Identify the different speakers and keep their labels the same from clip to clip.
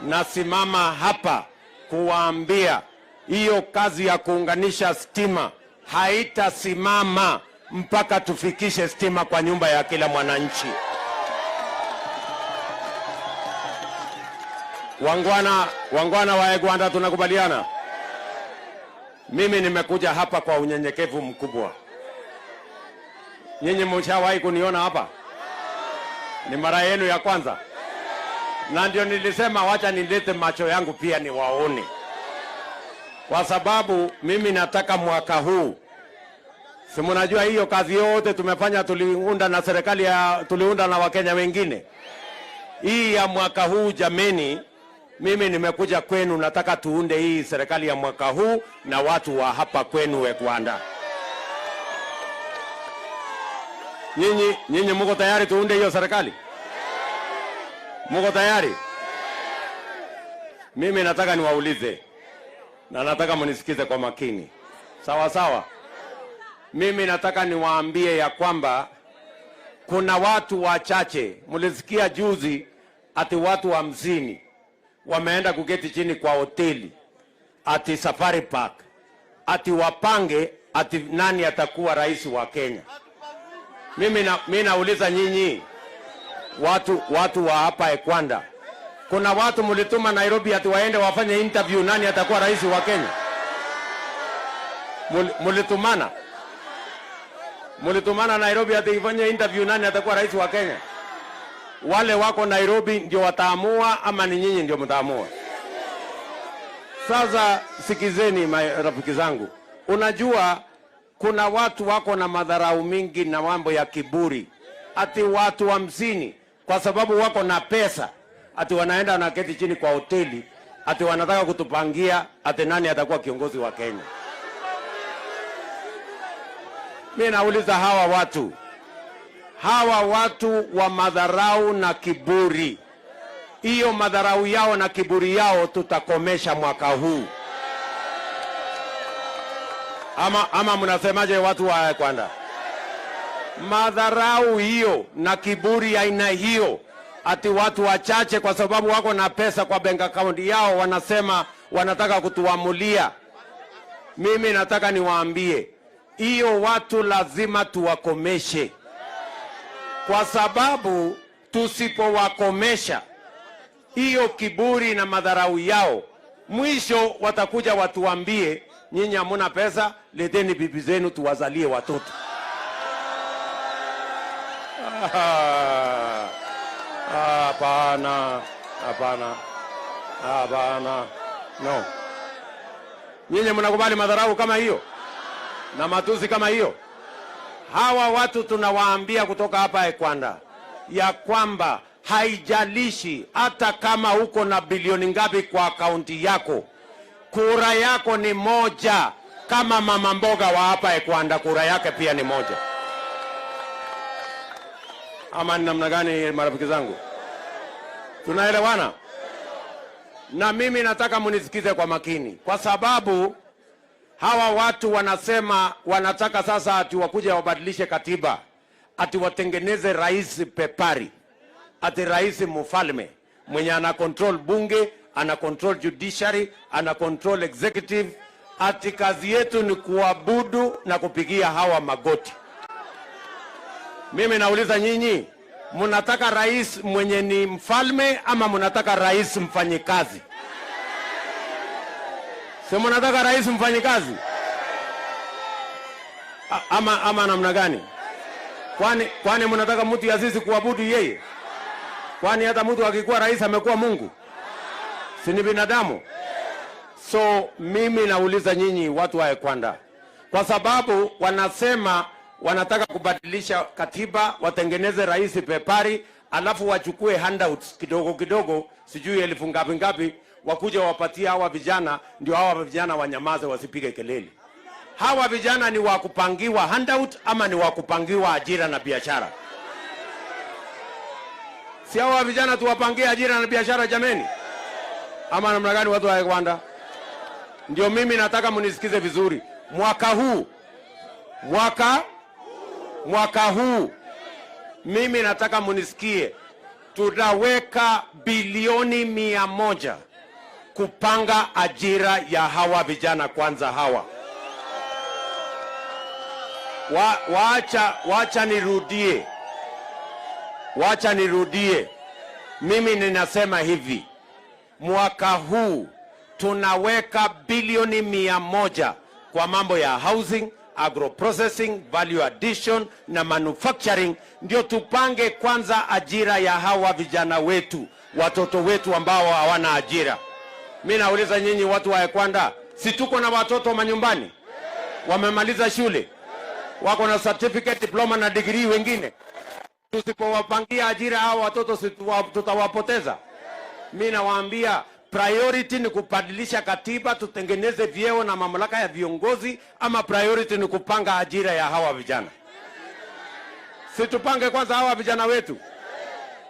Speaker 1: nasimama hapa kuwaambia hiyo kazi ya kuunganisha stima haitasimama mpaka tufikishe stima kwa nyumba ya kila mwananchi. Wangwana wa Egwanda, tunakubaliana? Mimi nimekuja hapa kwa unyenyekevu mkubwa. Nyinyi mshawahi kuniona hapa? Ni mara yenu ya kwanza? Na ndio nilisema wacha nilete macho yangu pia niwaone, kwa sababu mimi nataka mwaka huu, si mnajua hiyo kazi yote tumefanya, tuliunda na serikali tuliunda na Wakenya wengine. Hii ya mwaka huu jameni, mimi nimekuja kwenu, nataka tuunde hii serikali ya mwaka huu na watu wa hapa kwenu Egwanda. Nyinyi mko tayari tuunde hiyo serikali? Mko tayari? Mimi nataka niwaulize na nataka mnisikize kwa makini. Sawa sawa? Mimi nataka niwaambie ya kwamba kuna watu wachache, mlisikia juzi ati watu 50 wameenda kuketi chini kwa hoteli ati Safari Park ati wapange ati nani atakuwa rais wa Kenya. Mimi nauliza nyinyi watu wa hapa Egwanda, kuna watu mlituma Nairobi ati waende wafanye interview nani atakuwa rais wa Kenya? Mlitumana Nairobi ati ifanye interview nani atakuwa rais wa Kenya? Wale wako Nairobi ndio wataamua ama ni nyinyi ndio mtaamua? Sasa sikizeni rafiki zangu, unajua kuna watu wako na madharau mingi na mambo ya kiburi, ati watu 50 kwa sababu wako na pesa ati wanaenda na keti chini kwa hoteli ati wanataka kutupangia ati nani atakuwa kiongozi wa Kenya. Mimi nauliza hawa watu wa madharau na kiburi, hiyo madharau yao na kiburi yao tutakomesha mwaka huu. Ama mnasemaje watu wa Egwanda? Madharau hiyo na kiburi aina hiyo ati watu wachache kwa sababu wako na pesa kwa bank account yao wanasema wanataka kutuamulia. Mimi nataka niwaambie hiyo watu lazima tuwakomeshe, kwa sababu tusipowakomesha hiyo kiburi na madharau yao, mwisho watakuja watuambie nyinyi hamuna pesa, leteni bibi zenu tuwazalie watoto. Hapana. No. Nyinyi mnakubali madharau kama hiyo na matusi kama hiyo? Hawa watu tunawaambia kutoka hapa Egwanda ya kwamba haijalishi hata kama uko na bilioni ngapi kwa akaunti yako, kura yako ni moja. Kama mama mboga wa hapa Egwanda, kura yake pia ni moja. Ama ni namna gani marafiki zangu? Tunaelewana? Na mimi nataka munisikize kwa makini, kwa sababu hawa watu wanasema wanataka sasa ati wakuje wabadilishe katiba, ati watengeneze rais pepari, ati rais mfalme mwenye ana control bunge, ana control judiciary, ana control executive, ati kazi yetu ni kuabudu na kupigia hawa magoti. Mimi nauliza nyinyi, mnataka rais mwenye ni mfalme ama mnataka rais mfanyikazi? Si mnataka rais mfanyikazi? Ama namna gani? Kwani mnataka mtu ya sisi kuabudu yeye? Kwani hata mtu akikuwa rais amekuwa Mungu? Si ni binadamu? So mimi nauliza nyinyi watu wa Egwanda, kwa sababu wanasema wanataka kubadilisha katiba, watengeneze rais pepari, alafu wachukue handouts kidogo kidogo, sijui 1000 ngapi, wakuje wapatia hawa vijana, ndio hawa vijana wanyamaze wasipige kelele. Hawa vijana ni wakupangiwa handout ama ni wakupangiwa ajira na biashara? Si hawa vijana tuwapangie ajira na biashara jameni? Ama namna gani watu wa Egwanda? Ndio mimi nataka munisikize vizuri. Mwaka huu mimi nataka munisikie, Tutaweka bilioni 100 kupanga ajira ya hawa vijana kwanza hawa. Wacha nirudie. Mimi ninasema hivi, mwaka huu tunaweka bilioni 100 kwa mambo ya housing, agroprocessing, value addition na manufacturing, ndio tupange kwanza ajira ya hawa vijana wetu, watoto wetu ambao hawana ajira. Mimi nauliza nyinyi watu wa Ekwanda, si tuko na watoto manyumbani wamemaliza shule, wako na certificate, diploma na degree wengine? Tusipowapangia ajira hao watoto tutawapoteza. Mimi nawaambia priority ni kubadilisha katiba, tutengeneze vyeo na mamlaka ya viongozi, ama priority ni kupanga ajira ya hawa vijana? Si tupange kwanza hawa vijana wetu.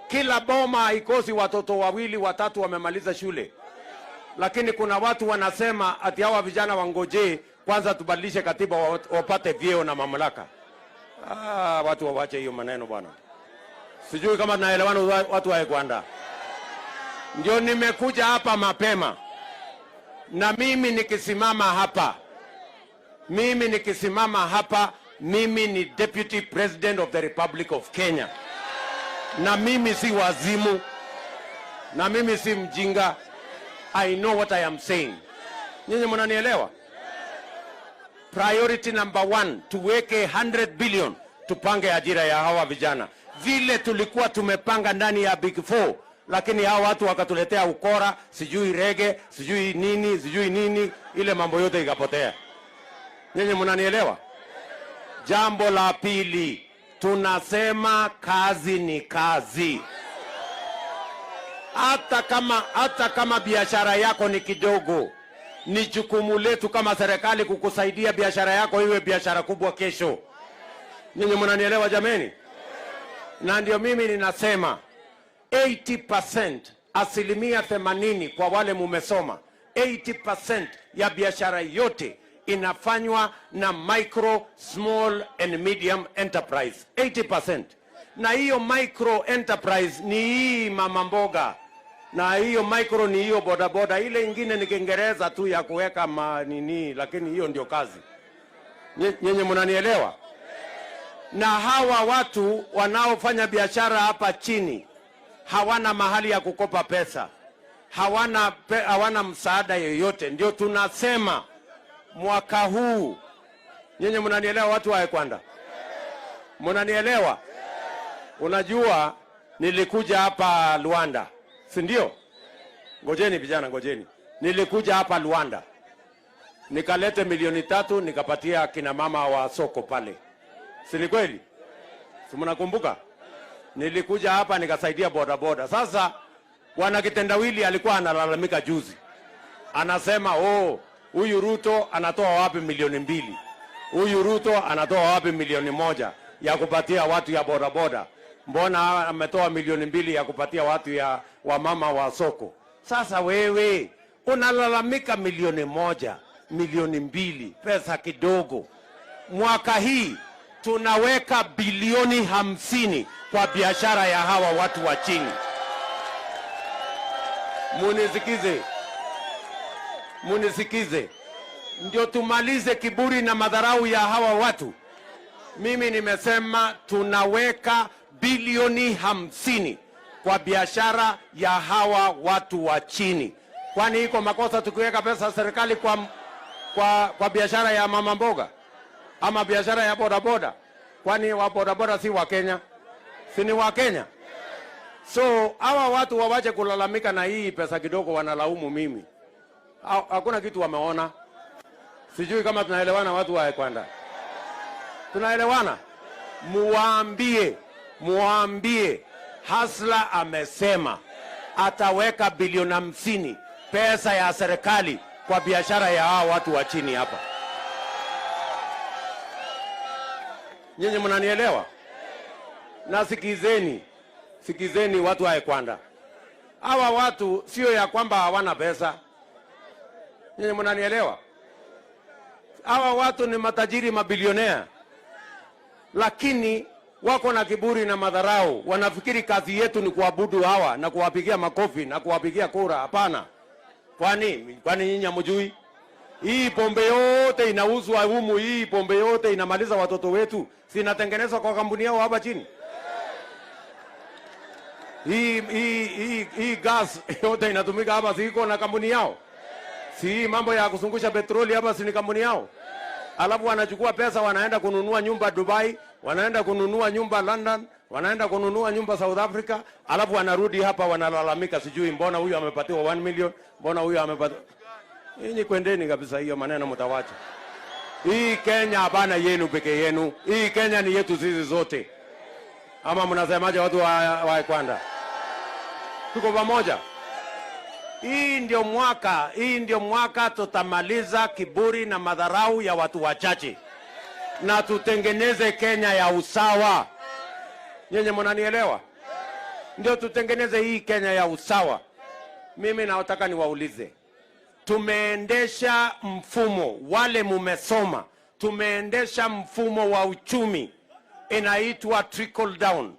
Speaker 1: Kila boma haikosi watoto 2 watatu wamemaliza shule, lakini kuna watu wanasema ati hawa vijana wangoje kwanza tubadilishe katiba wapate vyeo na mamlaka. Watu wawache hiyo maneno bwana. Sijui kama tunaelewana watu wa Ekwanda. Ndio nimekuja hapa mapema, na mimi nikisimama hapa, mimi ni Deputy President of the Republic of Kenya, na mimi si wazimu, na mimi si mjinga. I know what I am saying. Nyinyi mnanielewa? Priority number 1, tuweke 100 billion tupange ajira ya hawa vijana vile tulikuwa tumepanga ndani ya Big 4, lakini hawa watu wakatuletea ukora, sijui rege, sijui nini, ile mambo yote ikapotea. Nyinyi mnanielewa? Jambo la pili, tunasema kazi ni kazi. Hata kama biashara yako ni kidogo, ni jukumu letu kama serikali kukusaidia biashara yako iwe biashara kubwa kesho. Nyinyi mnanielewa jameni? Na ndio mimi ninasema 80%, 80% kwa wale mumesoma, 80% ya biashara yote inafanywa na micro, small and medium enterprise. 80%. Na hiyo micro enterprise ni hii mama mboga, na hiyo micro ni hiyo bodaboda, ile ingine ni Kiingereza tu ya kuweka manini, lakini hiyo ndio kazi. Nyenye mnanielewa? Na hawa watu wanaofanya biashara hapa chini hawana mahali ya kukopa pesa, hawana msaada yoyote. Ndio tunasema mwaka huu, nyenye mnanielewa watu wa Ekwanda? Mnanielewa? Unajua nilikuja hapa Luanda, si ndio? Ngojeni vijana, ngojeni. Nilikuja hapa Luanda, nikalete 3 nikapatia kina mama wa soko pale. Si ni kweli? Si mnakumbuka? Nilikuja hapa nikasaidia bodaboda. Sasa wana kitendawili alikuwa analalamika juzi, anasema huyu Ruto anatoa wapi milioni 2? Huyu Ruto anatoa wapi milioni 1 ya kupatia watu ya bodaboda? Mbona ametoa milioni 2 ya kupatia watu ya wamama wa soko? Sasa wewe unalalamika milioni 1, milioni 2, pesa kidogo. Mwaka hii tunaweka bilioni 50 kwa biashara ya hawa watu wa chini. Munisikize. Ndio tumalize kiburi na madharau ya hawa watu. Mimi nimesema tunaweka bilioni 50 kwa biashara ya hawa watu wa chini. Kwani iko makosa tukiweka pesa serikali kwa biashara ya mama mboga ama biashara ya bodaboda? Kwani wa bodaboda si wa Kenya? Si ni wa Kenya? So hawa watu wawache kulalamika na hii pesa kidogo wanalaumu mimi. Hakuna kitu wameona. Sijui kama tunaelewana watu wa Ekwanda. Tunaelewana? Muambie Hasla amesema ataweka bilioni 50 pesa ya serikali kwa biashara ya hao watu wa chini hapa. Nyinyi mnanielewa? Na sikizeni watu wa Ekwanda. Hawa watu sio ya kwamba hawana pesa. Nyinyi mnanielewa? Hawa watu ni matajiri, mabilionea. Lakini wako na kiburi na madharau, wanafikiri kazi yetu ni kuabudu hawa na kuwapigia makofi na kuwapigia kura. Hapana. Kwani nyinyi hamjui? Hii pombe yote inauzwa humu, hii pombe yote inamaliza watoto wetu, si inatengenezwa kwa kampuni yao hapa chini? Hii gas yote inatumika hapa, si iko na kampuni yao? Si mambo ya kuzungusha petroli hapa, si ni kampuni yao? Alafu wanachukua pesa wanaenda kununua nyumba Dubai, wanaenda kununua nyumba London, wanaenda kununua nyumba South Africa, alafu wanarudi hapa wanalalamika, sijui mbona huyu amepatiwa 1 million, mbona huyu amepatiwa. Ninyi kwendeni kabisa, hiyo maneno mtawacha. Hii Kenya hapana yenu peke yenu. Hii Kenya ni yetu sisi zote. Ama mnasemaje watu wa Kwanda? Tuko pamoja. Hii ndio mwaka tutamaliza kiburi na madharau ya watu wachache. Na tutengeneze Kenya ya usawa. Nyenye mnanielewa? Ndio tutengeneze hii Kenya ya usawa. Mimi nataka niwaulize. Tumeendesha mfumo, wale mumesoma, tumeendesha mfumo wa uchumi inaitwa trickle down.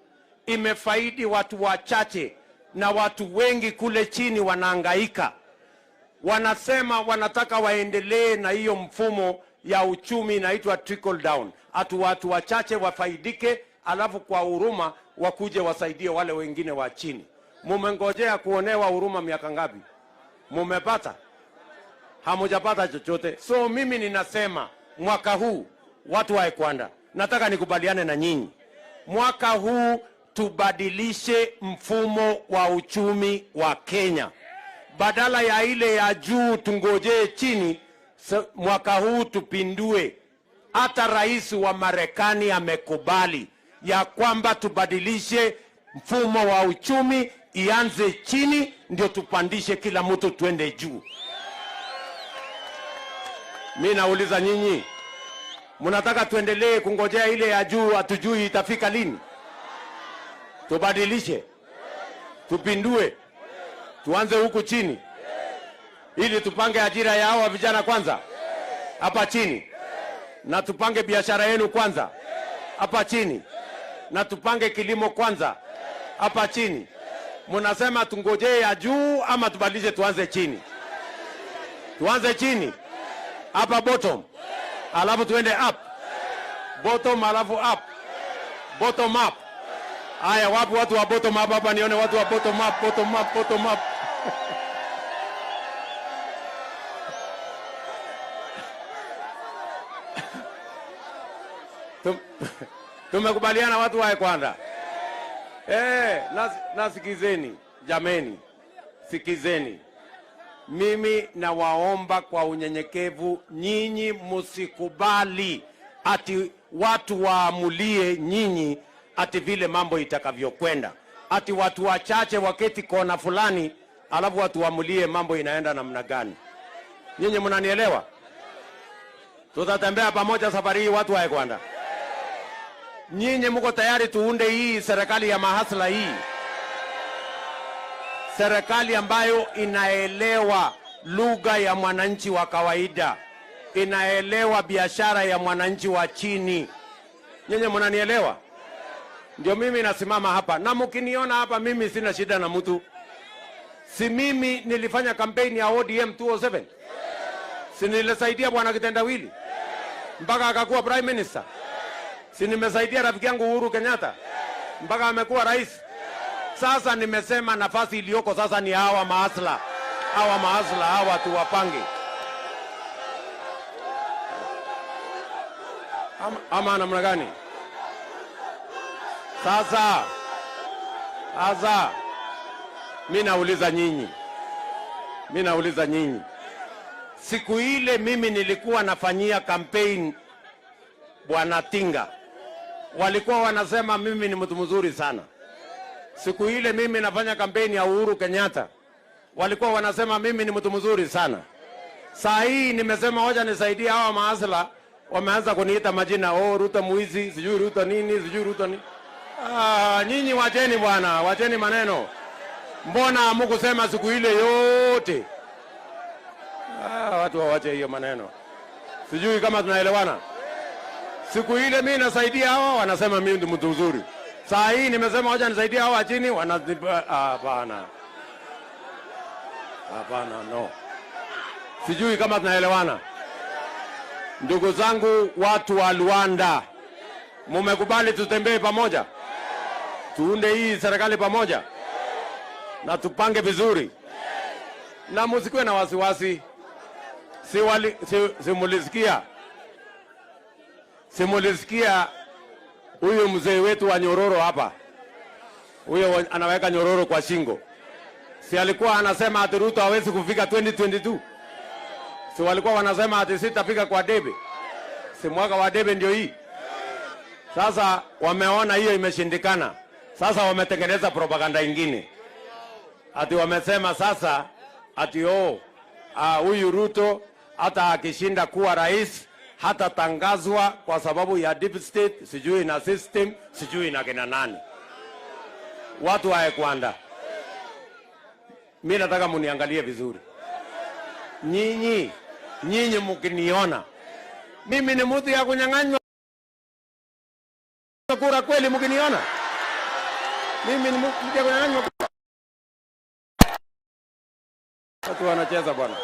Speaker 1: Imefaidi watu wachache na watu wengi kule chini wanahangaika. Wanasema wanataka waendelee na hiyo mfumo ya uchumi inaitwa trickle down. Watu wachache wafaidike, alafu kwa huruma wakuje wasaidie wale wengine wa chini. Mumengojea kuonewa huruma miaka ngapi? Mumepata? Hamujapata chochote. So mimi ninasema mwaka huu watu wa Kwanda, nataka nikubaliane na nyinyi. Mwaka huu tubadilishe mfumo wa uchumi wa Kenya. Badala ya ile ya juu tungojee chini, mwaka huu tupindue. Hata rais wa Marekani amekubali ya kwamba tubadilishe mfumo wa uchumi, ianze chini ndio tupandishe kila mtu twende juu. Mimi nauliza nyinyi, mnataka tuendelee kungojea ile ya juu, hatujui itafika lini? Tubadilishe, tupindue, tuanze huku chini, ili tupange ajira ya hawa vijana kwanza hapa chini, na tupange biashara yenu kwanza hapa chini, na tupange kilimo kwanza hapa chini. Mnasema tungojee ya juu ama tubadilishe tuanze chini? Tuanze chini hapa bottom, alafu tuende up. Bottom alafu up. Bottom up. Haya, wapi watu wa bottom up hapa? Nione watu wa bottom up, bottom up, bottom up. Tumekubaliana watu wa Kwanda? Nasikizeni jameni, sikizeni. Mimi nawaomba kwa unyenyekevu, nyinyi msikubali ati watu waamulie nyinyi ati vile mambo itakavyokwenda. Ati watu wachache waketi kona fulani, alafu watu waamulie mambo inaenda namna gani. Nyinyi mnanielewa? Tutatembea pamoja safari hii watu wa Kwanda. Nyinyi mko tayari tuunde hii serikali ya mahasla hii? Serikali ambayo inaelewa lugha ya mwananchi wa kawaida, inaelewa biashara ya mwananchi wa chini. Nyinyi mnanielewa? Ndio mimi nasimama hapa, na mkiniona hapa mimi sina shida na mtu. Si mimi nilifanya kampeni ya ODM 207? Si nilisaidia bwana Kitendawili mpaka akakuwa prime minister? Si nimesaidia rafiki yangu Uhuru Kenyatta mpaka amekuwa rais? Sasa nimesema nafasi iliyoko sasa ni hawa mahasla. Hawa tuwapange. Ama namna gani? Sasa mimi nauliza nyinyi. Siku ile mimi nilikuwa nafanyia campaign Bwana Tinga, walikuwa wanasema mimi ni mtu mzuri sana. Siku ile mimi nafanya kampeni ya Uhuru Kenyatta, walikuwa wanasema mimi ni mtu mzuri sana. Saa hii nimesema hoja nisaidie hawa mahasla, wameanza kuniita majina, Ruto muizi, sijui Ruto nini, sijui Ruto nini. Nyinyi wacheni bwana, wacheni maneno. Mbona hamkusema siku ile yote? Watu wawache hiyo maneno. Sijui kama tunaelewana. Siku ile mimi nasaidia hawa wanasema mimi ndi mtu mzuri. Saa hii nimesema hoja nisaidia hawa chini hapana. Hapana, no. Sijui kama tunaelewana. Ndugu zangu watu wa Luanda, mumekubali tutembee pamoja? Tuunde hii serikali pamoja? Na tupange vizuri. Na msikuwe na wasiwasi. Simulisikia huyo mzee wetu wa nyororo hapa. Huyo anaweka nyororo kwa shingo. Si alikuwa anasema ati Ruto hawezi kufika 2022? Si walikuwa wanasema ati sitafika kwa debe? Si mwaka wa debe ndio hii. Sasa wameona hiyo imeshindikana. Sasa wametengeneza propaganda ingine. Ati wamesema sasa ati huyu Ruto hata akishinda kuwa rais hata tangazwa kwa sababu ya deep state, sijui na system, sijui na kina nani. Watu wae kuanda. Mimi nataka muniangalie vizuri. Nyinyi mkiniona mimi ni mtu ya kunyang'anywa kura kweli? Mkiniona mimi ni mtu ya kunyang'anywa kura? Watu wanacheza bwana.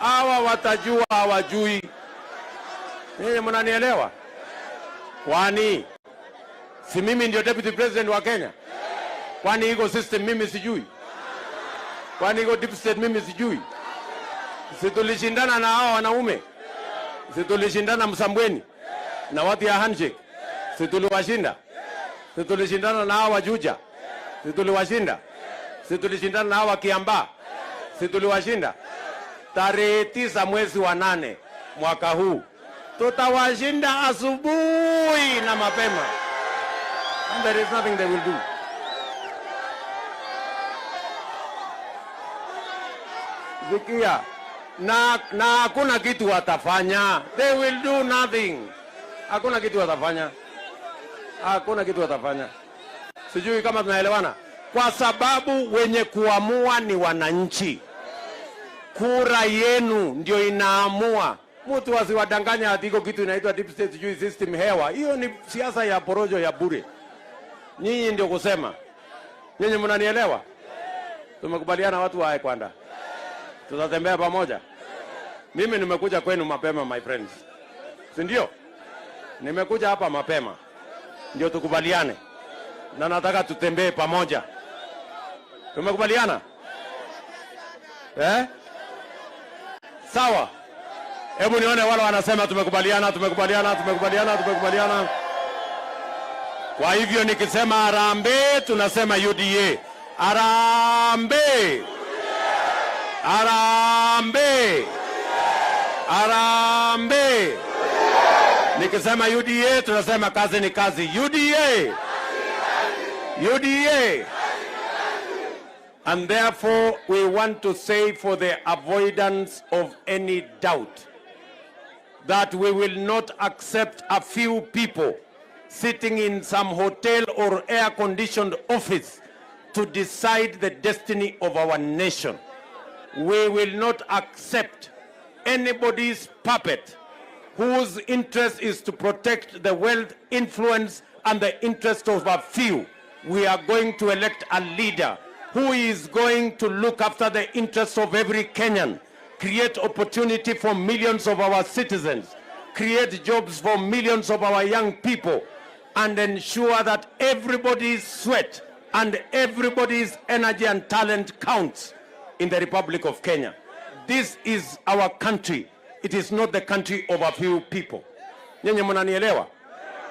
Speaker 1: Hawa watajua hawajui. Nyinyi mnanielewa? Kwani si mimi ndio deputy president wa Kenya? Kwani iko system mimi sijui? Kwani iko deep state mimi sijui? Situlishindana na hao wanaume? Situlishindana Msambweni na watu ya handshake? Situliwashinda? Situlishindana na hao Wajuja? Situliwashinda? Situlishindana na hao wa Kiambaa? Situliwashinda? Tarehe 9 mwezi wa 8 mwaka huu tutawashinda asubuhi na mapema. And there is nothing they will do. Zikia, na hakuna kitu watafanya. They will do nothing. Hakuna kitu watafanya. Hakuna kitu watafanya. Sijui kama tunaelewana. Kwa sababu wenye kuamua ni wananchi. Kura yenu ndio inaamua. Mtu asiwadanganya ati iko kitu inaitwa deep state sijui system hewa. Hiyo ni siasa ya porojo ya bure. Nyinyi ndio kusema. Nyinyi mnanielewa? Tumekubaliana watu wae kwanda. Tutatembea pamoja. Mimi nimekuja kwenu mapema my friends. Si ndio? Nimekuja hapa mapema. Ndio tukubaliane. Na nataka tutembee pamoja. Tumekubaliana? Sawa. Hebu nione wale wanasema tumekubaliana. Kwa hivyo nikisema harambee tunasema UDA. Harambee. Harambee. Harambee. Nikisema UDA tunasema kazi ni kazi. UDA. UDA. And therefore we want to say, for the avoidance of any doubt, that we will not accept a few people sitting in some hotel or air-conditioned office to decide the destiny of our nation. We will not accept anybody's puppet whose interest is to protect the wealth, influence, and the interest of a few. We are going to elect a leader who is going to look after the interests of every Kenyan, create opportunity for millions of our citizens, create jobs for millions of our young people, and ensure that everybody's sweat and everybody's energy and talent counts in the Republic of Kenya. This is our country. It is not the country of a few people. Nyenye mnanielewa?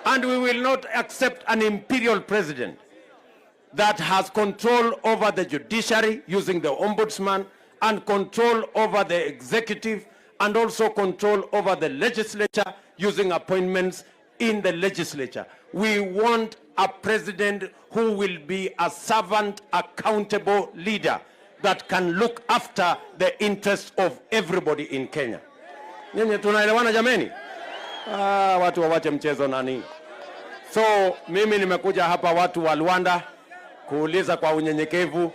Speaker 1: And we will not accept an imperial president that has control over the judiciary using the ombudsman, and control over the executive, and also control over the legislature using appointments in the legislature. We want a president who will be a servant, accountable leader that can look after the interests of everybody in Kenya. Nyinyi tunaelewana jameni? Watu wawache mchezo nani. So mimi nimekuja hapa watu wa Luanda kuuliza kwa unyenyekevu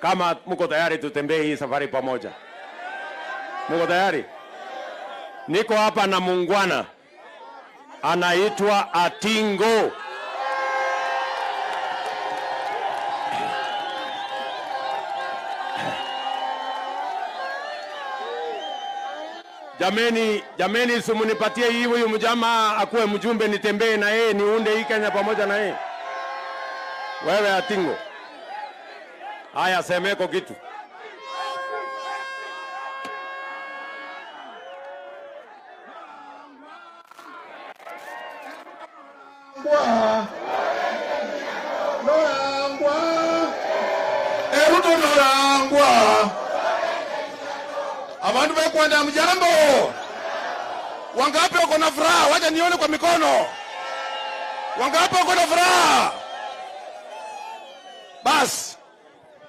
Speaker 1: kama mko tayari tutembee hii safari pamoja. Mko tayari? Niko hapa na muungwana anaitwa Atingo. Jameni, simunipatie hii huyu mjamaa akuwe mjumbe, nitembee na yeye niunde hii Kenya pamoja na yeye. Wewe Atingo, haya semeko kitu.
Speaker 2: Ruto Norangwa. Abantu bekwenda mjambo. Wangapi wako na furaha? Wacha nione kwa mikono. Wangapi wako na furaha? Bas.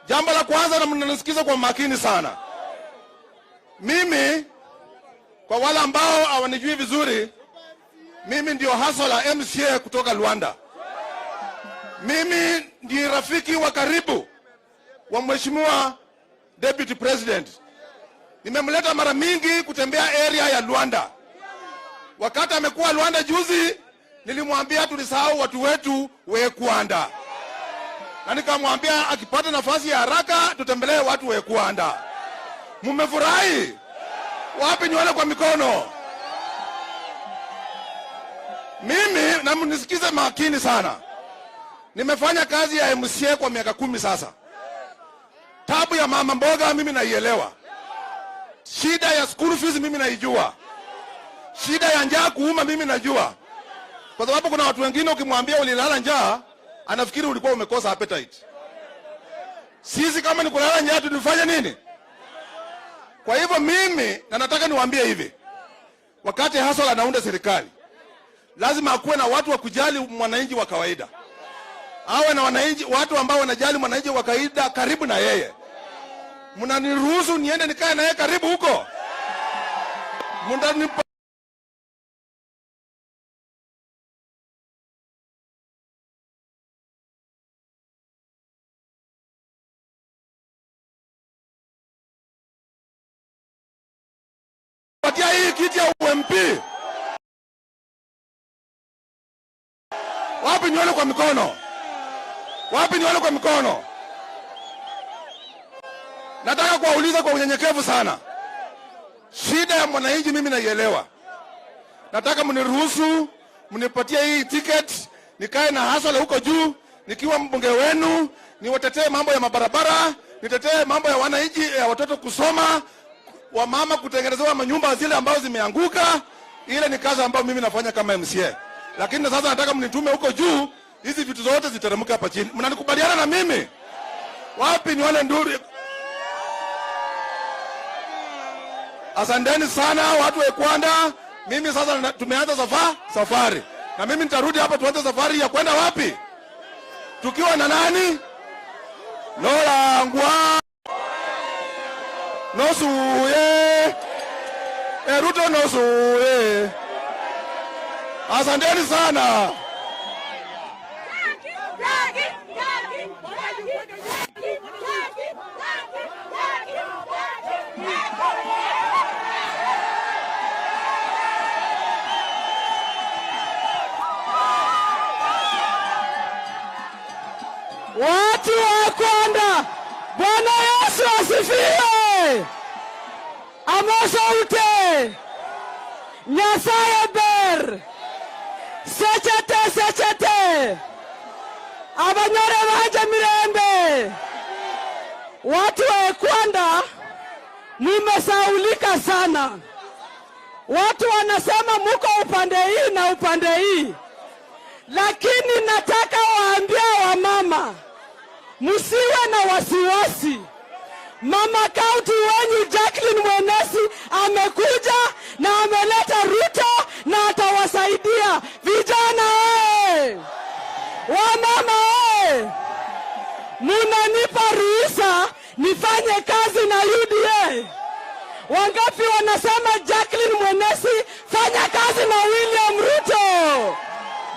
Speaker 2: Jambo la kwanza, na mnanisikiza kwa makini sana. Mimi, kwa wale ambao hawanijui vizuri, mimi ndio hustler MCA kutoka Luanda. Mimi ndiye rafiki wa karibu wa Mheshimiwa Deputy President. Nimemleta mara mingi kutembea area ya Luanda. Wakati amekuwa Luanda juzi, nilimwambia tulisahau watu wetu Wekuanda. Na nikamwambia akipata nafasi ya haraka tutembelee watu Wekuanda. Mmefurahi? Wapi nione kwa mikono? Mimi, na mnisikize makini sana, nimefanya kazi ya MCA kwa miaka 10 sasa. Tabu ya mama mboga mimi naielewa. Shida ya school fees mimi naijua. Shida ya njaa kuuma mimi najua. Kwa sababu kuna watu wengine ukimwambia ulilala njaa, anafikiri ulikuwa umekosa appetite. Sisi kama ni kulala njaa tunifanye nini? Kwa hivyo mimi, na nataka niwaambie hivi. Wakati hustle anaunda serikali, lazima akuwe na watu wa kujali mwananchi wa kawaida. Awe na wananchi, watu ambao wanajali mwananchi wa kawaida karibu na yeye. Mnaniruhusu niende nikae na yeye karibu huko? Mndanipa patia hii kiti ya UMP. Wapi nione kwa mikono? Wapi nione kwa mikono? Nataka kuwauliza kwa unyenyekevu sana. Shida ya mwananchi mimi naielewa. Nataka mniruhusu, mnipatie hii ticket, nikae na hustler huko juu, nikiwa mbunge wenu, niwatetee mambo ya mabarabara, nitetee mambo ya wananchi, ya watoto kusoma, wa mama kutengenezewa manyumba zile ambazo zimeanguka. Ile ni kazi ambayo mimi nafanya kama MCA. Lakini sasa nataka mnitume huko juu, hizi vitu zote ziteremka hapa chini. Mnanikubaliana na mimi? Wapi nione nduru? Asanteni sana watu wa Kwanda. Mimi sasa tumeanza safari. Na mimi nitarudi hapa tuanze safari ya kwenda wapi? Tukiwa na nani? Norangwa. Nosuye. Ruto nosuye. Asanteni sana.
Speaker 3: Watu wa Kwanda, Bwana Yesu asifiwe. Amosoute. Nyasaye ber. Sechete. Abanyore baje mirembe. Watu wa Kwanda, mmesaulika sana. Watu wanasema muko upande hii na upande hii. Lakini nataka waambia wamama, msiwe na wasiwasi. Mama kaunti wenyu Jacqueline Mwenesi amekuja na ameleta Ruto na atawasaidia. Vijana wamama munanipa ruhusa nifanye kazi na UDA. Wangapi wanasema Jacqueline Mwenesi fanya kazi na William Ruto?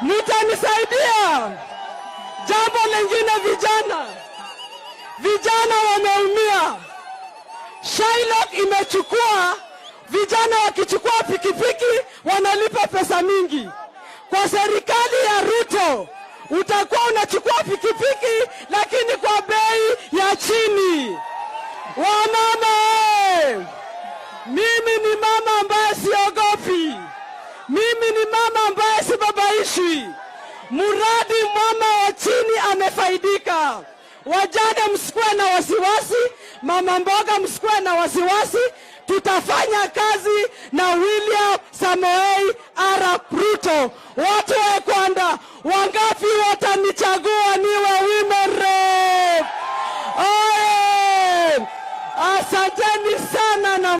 Speaker 3: Mtanisaidia. Jambo lingine, vijana wameumia. Shylock imechukua vijana wakichukua pikipiki wanalipa pesa mingi. Kwa serikali ya Ruto utakuwa unachukua pikipiki lakini kwa bei ya chini. Wamama, mimi ni mama ambaye siogopi. Mimi ni mama ambaye sibabaishwi. Muradi mama wa chini amefaidika. Wajane msikuwe na wasiwasi, mama mboga msikuwe na wasiwasi. Tutafanya kazi na William Samoei Arap Ruto. Watu wa Ekwanda, wangapi watanichagua niwe women rep? Oye! Asanteni sana na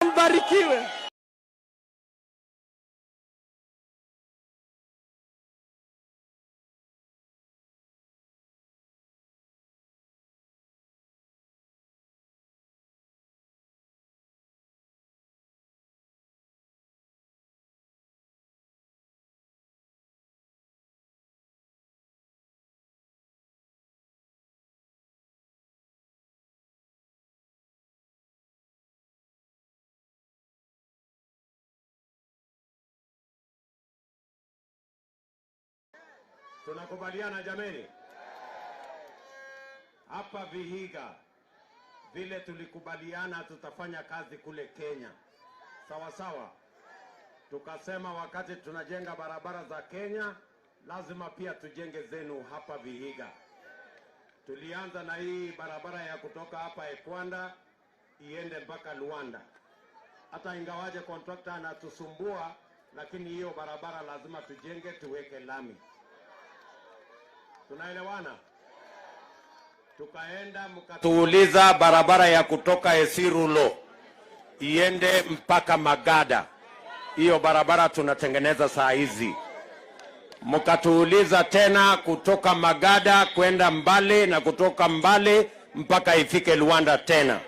Speaker 3: mbarikiwe.
Speaker 1: Tunakubaliana jameni? Hapa Vihiga vile tulikubaliana tutafanya kazi kule Kenya. Sawa sawa. Tukasema wakati tunajenga barabara za Kenya lazima pia tujenge zenu hapa Vihiga. Tulianza na hii barabara ya kutoka hapa Ekwanda iende mpaka Luanda. Hata ingawaje contractor anatusumbua, lakini hiyo barabara lazima tujenge, tuweke lami. Tunaelewana? Tukaenda mkatuuliza barabara ya kutoka Esirulo iende mpaka Magada. Hiyo barabara tunatengeneza saa hizi. Mkatuuliza tena kutoka Magada kwenda Mbale na kutoka Mbale mpaka ifike Luanda tena.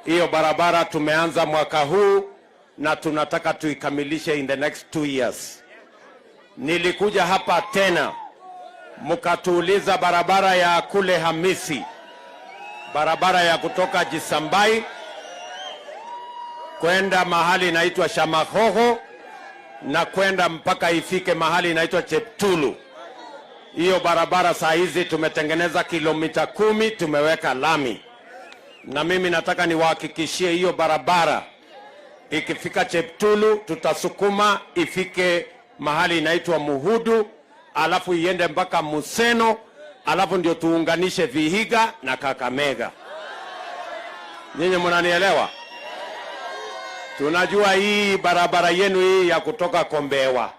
Speaker 1: Hiyo barabara tumeanza mwaka huu na tunataka tuikamilishe in the next 2 years. Nilikuja hapa tena mkatuuliza barabara ya kule Hamisi, barabara ya kutoka Jisambai kwenda mahali inaitwa Shamahoho na kwenda mpaka ifike mahali inaitwa Cheptulu. Hiyo barabara saa hizi tumetengeneza kilomita 10, tumeweka lami. Na mimi nataka niwahakikishie hiyo barabara ikifika Cheptulu tutasukuma ifike mahali inaitwa Muhudu, alafu iende mpaka Museno, alafu ndio tuunganishe Vihiga na Kakamega. Nyinyi mnanielewa? Tunajua hii barabara yenu hii ya kutoka Kombewa,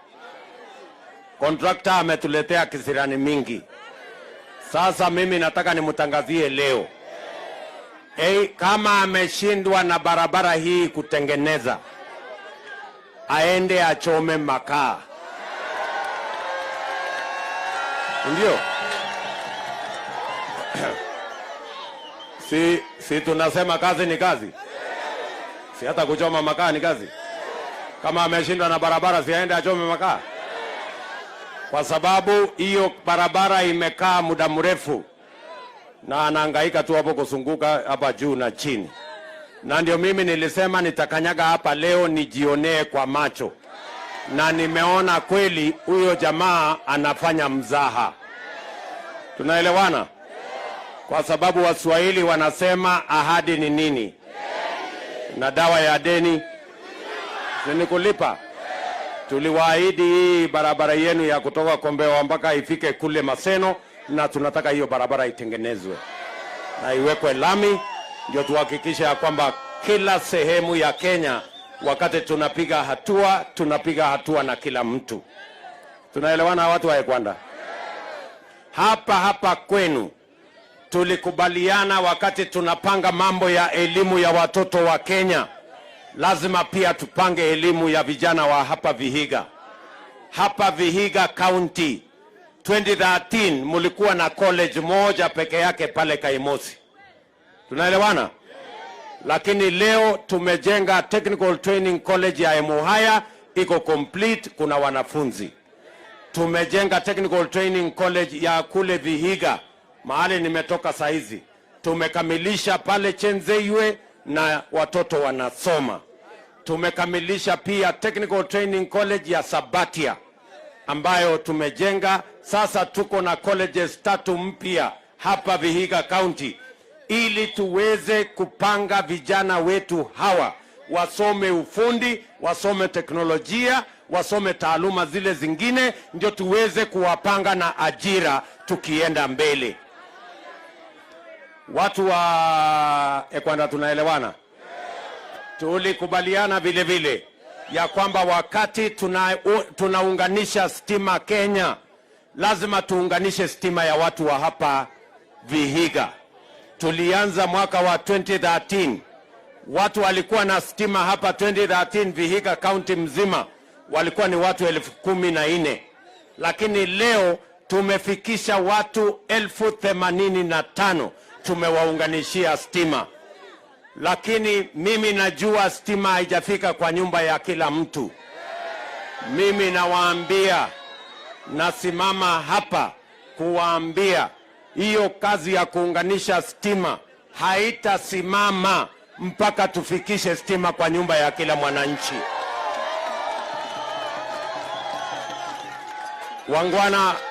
Speaker 1: contractor ametuletea kisirani mingi. Sasa mimi nataka nimtangazie leo, kama ameshindwa na barabara hii kutengeneza, aende achome makaa. Ndio. Si tunasema kazi ni kazi. Si hata kuchoma makaa ni kazi. Kama ameshindwa na barabara, si aende achome makaa. Kwa sababu hiyo barabara imekaa muda mrefu na anahangaika tu hapo kusunguka hapa juu na chini. Na ndio mimi nilisema nitakanyaga hapa leo nijionee kwa macho. Na nimeona kweli huyo jamaa anafanya mzaha. Tunaelewana? Kwa sababu Waswahili wanasema ahadi ni nini? Na dawa ya deni ni kulipa. Tuliwaahidi hii barabara yenu ya kutoka Kombewa mpaka ifike kule Maseno, na tunataka hiyo barabara itengenezwe na iwekwe lami, ndio tuhakikishe ya kwamba kila sehemu ya Kenya wakati tunapiga hatua na kila mtu. Tunaelewana watu wa Ekwanda? Hapa kwenu tulikubaliana wakati tunapanga mambo ya elimu ya watoto wa Kenya, lazima pia tupange elimu ya vijana wa hapa Vihiga. hapa Vihiga County 2013 mulikuwa na college moja peke yake pale Kaimosi. Tunaelewana? Lakini leo tumejenga Technical Training College ya Emuhaya, iko complete, kuna wanafunzi. Tumejenga Technical Training College ya kule Vihiga, mahali nimetoka saizi. Tumekamilisha pale Chenzeiwe na watoto wanasoma. Tumekamilisha pia Technical Training College ya Sabatia ambayo tumejenga. Sasa tuko na colleges 3 mpya hapa Vihiga County ili tuweze kupanga vijana wetu hawa wasome ufundi, wasome teknolojia, wasome taaluma zile zingine, ndio tuweze kuwapanga na ajira tukienda mbele. Watu wa Ekwanda tunaelewana? Tulikubaliana vile vile ya kwamba wakati tunaunganisha stima Kenya, lazima tuunganishe stima ya watu wa hapa Vihiga. Tulianza mwaka wa 2013. Watu walikuwa na stima hapa 2013 Vihiga County mzima walikuwa ni watu 14,000. Lakini leo tumefikisha watu 85,000 tumewaunganishia stima. Lakini mimi najua stima haijafika kwa nyumba ya kila mtu. Mimi nawaambia, nasimama hapa kuwaambia, hiyo kazi ya kuunganisha stima haitasimama mpaka tufikishe stima kwa nyumba ya kila mwananchi.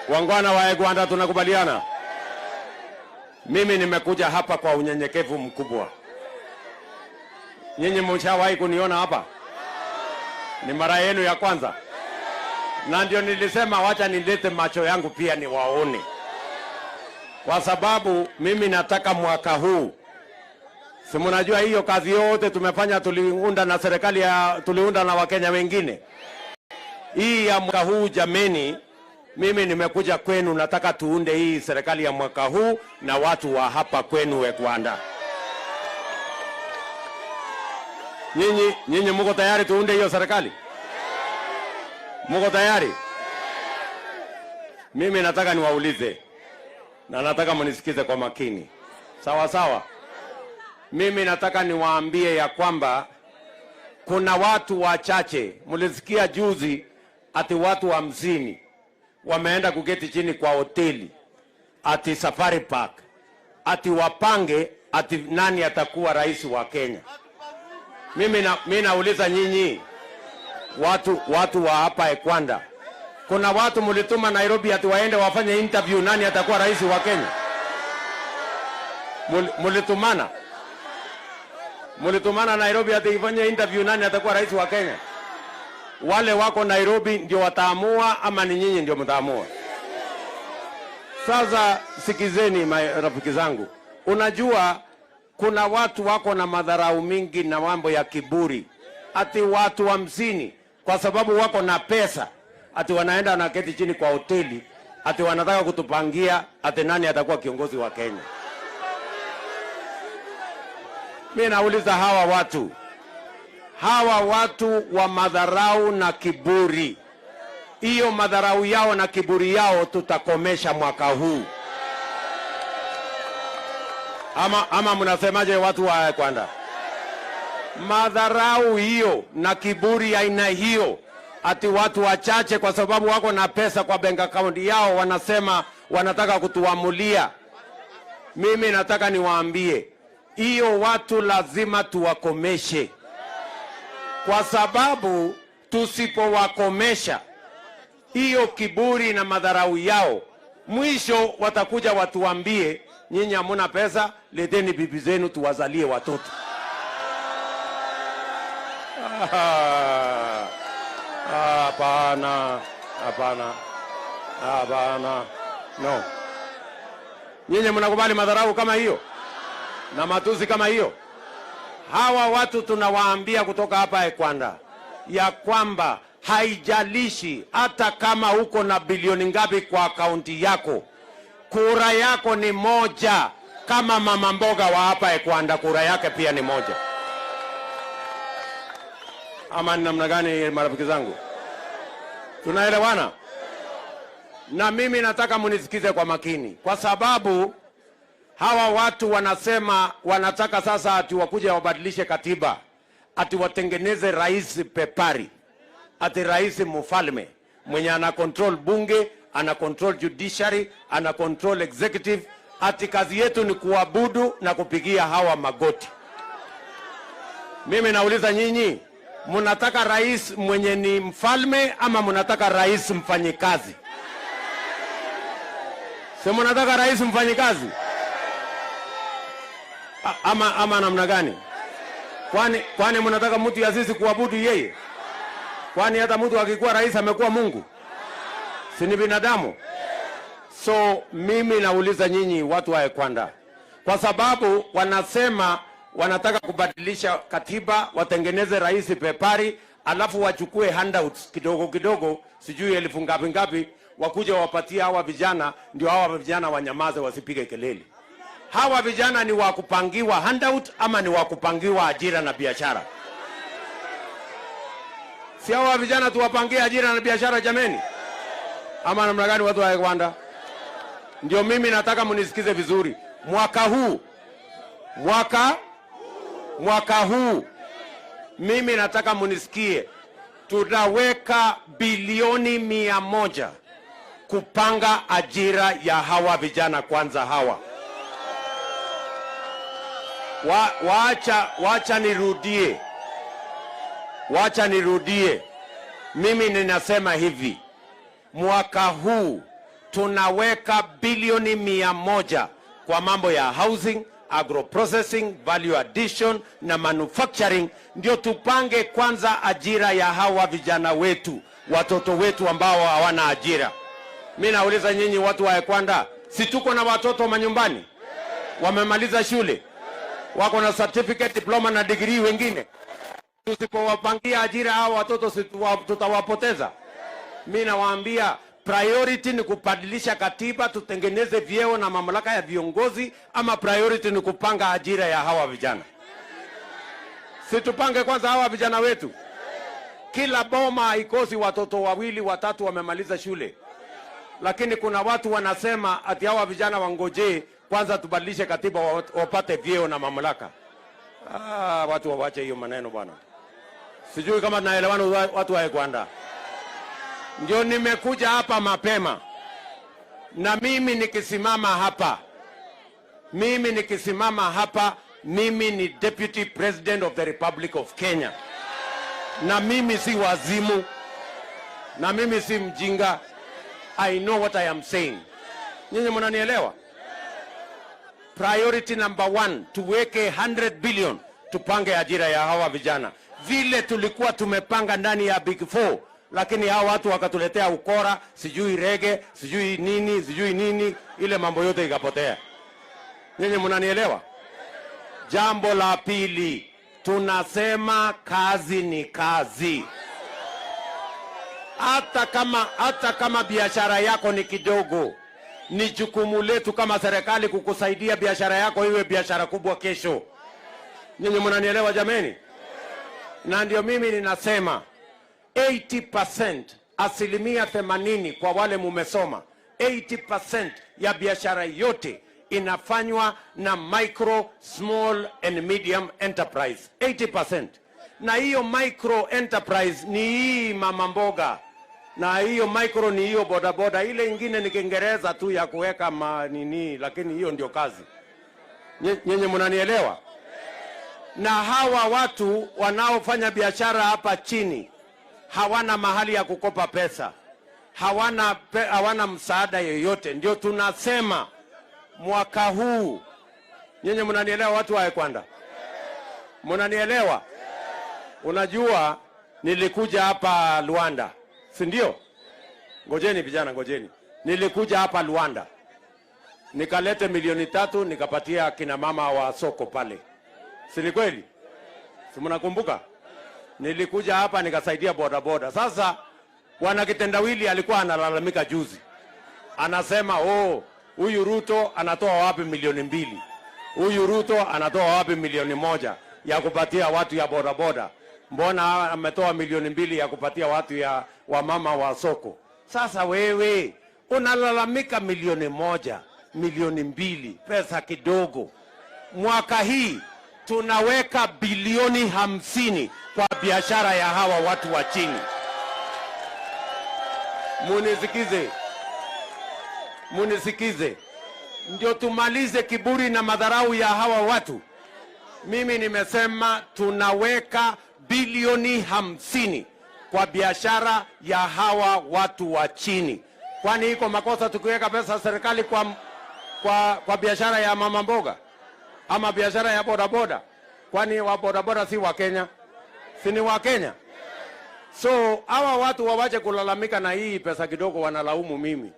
Speaker 1: Wangwana wa Ekwanda tunakubaliana? Mimi nimekuja hapa kwa unyenyekevu mkubwa. Nyinyi mshawahi kuniona hapa? Ni mara yenu ya kwanza? Na ndio nilisema wacha nilete macho yangu pia niwaone. Kwa sababu mimi nataka mwaka huu, si mnajua hiyo kazi yote tumefanya, tuliunda na serikali tuliunda na Wakenya wengine. Hii ya mwaka huu jameni, mimi nimekuja kwenu, nataka tuunde hii serikali ya mwaka huu na watu wa hapa kwenu Ekwanda. Nyinyi mko tayari tuunde hiyo serikali? Mko tayari? Mimi nataka niwaulize na nataka mnisikize kwa makini. Sawa sawa? Mimi nataka niwaambie ya kwamba kuna watu wachache, mlisikia juzi ati watu 50 wameenda kuketi chini kwa hoteli ati Safari Park, ati wapange ati nani atakuwa rais wa Kenya. Mimi nauliza nyinyi watu wa hapa Ekwanda, kuna watu mulituma Nairobi ati waende wafanye interview nani atakuwa rais wa Kenya? Mulitumana Nairobi ati ifanye interview nani atakuwa rais wa Kenya? Wale wako Nairobi ndio wataamua ama ni nyinyi ndio mtaamua? Sasa sikizeni rafiki zangu, unajua kuna watu wako na madharau mingi na mambo ya kiburi. Ati watu 50 kwa sababu wako na pesa ati wanaenda na keti chini kwa hoteli ati wanataka kutupangia ati nani atakuwa kiongozi wa Kenya. Mimi nauliza hawa watu wa madharau na kiburi, hiyo madharau yao na kiburi yao tutakomesha mwaka huu. Ama mnasemaje watu wa Ekwanda? Madharau hiyo na kiburi aina hiyo, ati watu wachache kwa sababu wako na pesa kwa bank account yao wanasema wanataka kutuamulia. Mimi nataka niwaambie, hiyo watu lazima tuwakomeshe, kwa sababu tusipowakomesha hiyo kiburi na madharau yao, mwisho watakuja watuambie, nyinyi hamuna pesa, leteni bibi zenu tuwazalie watoto. Hapana. No. Nyinyi mnakubali madharau kama hiyo na matusi kama hiyo? Hawa watu tunawaambia kutoka hapa Ekwanda ya kwamba haijalishi hata kama uko na bilioni ngapi kwa akaunti yako, kura yako ni moja. Kama mama mboga wa hapa Ekwanda, kura yake pia ni moja. Ama ni namna gani marafiki zangu? Tunaelewana? Na mimi nataka munisikize kwa makini, kwa sababu hawa watu wanasema wanataka sasa ati wakuja wabadilishe katiba, ati watengeneze rais pepari, ati rais mfalme mwenye ana control bunge, ana control judiciary, ana control executive, ati kazi yetu ni kuabudu na kupigia hawa magoti. Mimi nauliza nyinyi, mnataka rais mwenye ni mfalme ama mnataka rais mfanyikazi? Si mnataka rais mfanyikazi? Ama namna gani? Kwani mnataka mtu ya sisi kuabudu yeye? Kwani hata mtu akikuwa rais amekuwa Mungu? Si ni binadamu? So mimi nauliza nyinyi watu wa Ekwanda, kwa sababu wanasema wanataka kubadilisha katiba, watengeneze rais pepari, alafu wachukue handouts kidogo kidogo, sijui 1000 ngapi ngapi, wakuja wapatia hawa vijana, ndio hawa vijana wanyamaze, wasipige kelele. Hawa vijana ni wakupangiwa handout ama ni wakupangiwa ajira na biashara? Si hawa vijana tuwapangie ajira na biashara jameni? Ama namna gani watu wa Ekwanda? Ndio mimi nataka munisikize vizuri. Mwaka huu mimi nataka munisikie, tutaweka bilioni 100 kupanga ajira ya hawa vijana kwanza hawa. Wacha nirudie. Mimi ninasema hivi, mwaka huu tunaweka bilioni 100 kwa mambo ya housing, agroprocessing, value addition na manufacturing, ndio tupange kwanza ajira ya hawa vijana wetu, watoto wetu ambao hawana ajira. Mimi nauliza nyinyi watu wa Ekwanda, si tuko na watoto manyumbani wamemaliza shule, wako na certificate, diploma na degree wengine? Tusipowapangia ajira hao watoto tutawapoteza. Mimi nawaambia priority ni kubadilisha katiba, tutengeneze vyeo na mamlaka ya viongozi, ama priority ni kupanga ajira ya hawa vijana? Si tupange kwanza hawa vijana wetu. Kila boma haikosi watoto 2 watatu wamemaliza shule, lakini kuna watu wanasema ati hawa vijana wangoje kwanza tubadilishe katiba wapate vyeo na mamlaka. Watu wawache hiyo maneno bwana. Sijui kama tunaelewana watu wa Ekwanda. Ndio nimekuja hapa mapema, na mimi nikisimama hapa, mimi ni Deputy President of the Republic of Kenya, na mimi si wazimu, na mimi si mjinga. I know what I am saying. Nyinyi mnanielewa? Priority number 1, tuweke 100 billion tupange ajira ya hawa vijana, vile tulikuwa tumepanga ndani ya Big 4. Lakini hao watu wakatuletea ukora, sijui rege, sijui nini, ile mambo yote ikapotea. Nyinyi mnanielewa? Jambo la pili, tunasema kazi ni kazi. Hata kama biashara yako ni kidogo, ni jukumu letu kama serikali kukusaidia biashara yako iwe biashara kubwa kesho. Nyinyi mnanielewa jameni? Na ndio mimi ninasema 80%, 80% kwa wale mumesoma, 80% ya biashara yote inafanywa na micro, small and medium enterprise. 80%. Na hiyo micro enterprise ni hii mama mboga, na hiyo micro ni hiyo bodaboda, ile ingine ni Kiingereza tu ya kuweka manini, lakini hiyo ndio kazi. Nyinyi mnanielewa? Na hawa watu wanaofanya biashara hapa chini hawana mahali ya kukopa pesa, hawana msaada yoyote. Ndio tunasema mwaka huu, nyinyi mnanielewa watu wa Ekwanda? Mnanielewa? Unajua nilikuja hapa Luanda, si ndio? Ngojeni vijana, ngojeni. Nilikuja hapa Luanda, nikalete 3 nikapatia kina mama wa soko pale. Si ni kweli? Si mnakumbuka? Nilikuja hapa nikasaidia bodaboda. Sasa wana kitendawili alikuwa analalamika juzi, anasema huyu Ruto anatoa wapi 2 milioni? Huyu Ruto anatoa wapi 1 milioni ya kupatia watu ya bodaboda? Mbona ametoa 2 milioni ya kupatia wamama wa soko. Sasa wewe unalalamika milioni 1, milioni 2, pesa kidogo. Mwaka hii tunaweka bilioni 50 kwa biashara ya hawa watu wa chini. Munisikize, ndio tumalize kiburi na madharau ya hawa watu. Mimi nimesema tunaweka bilioni 50 kwa biashara ya hawa watu wa chini. Kwani iko makosa tukiweka pesa serikali kwa biashara ya mama mboga ama biashara ya bodaboda? Kwani wa bodaboda si wa Kenya? Si ni wa Kenya? So hawa watu wawache kulalamika na hii pesa kidogo wanalaumu mimi.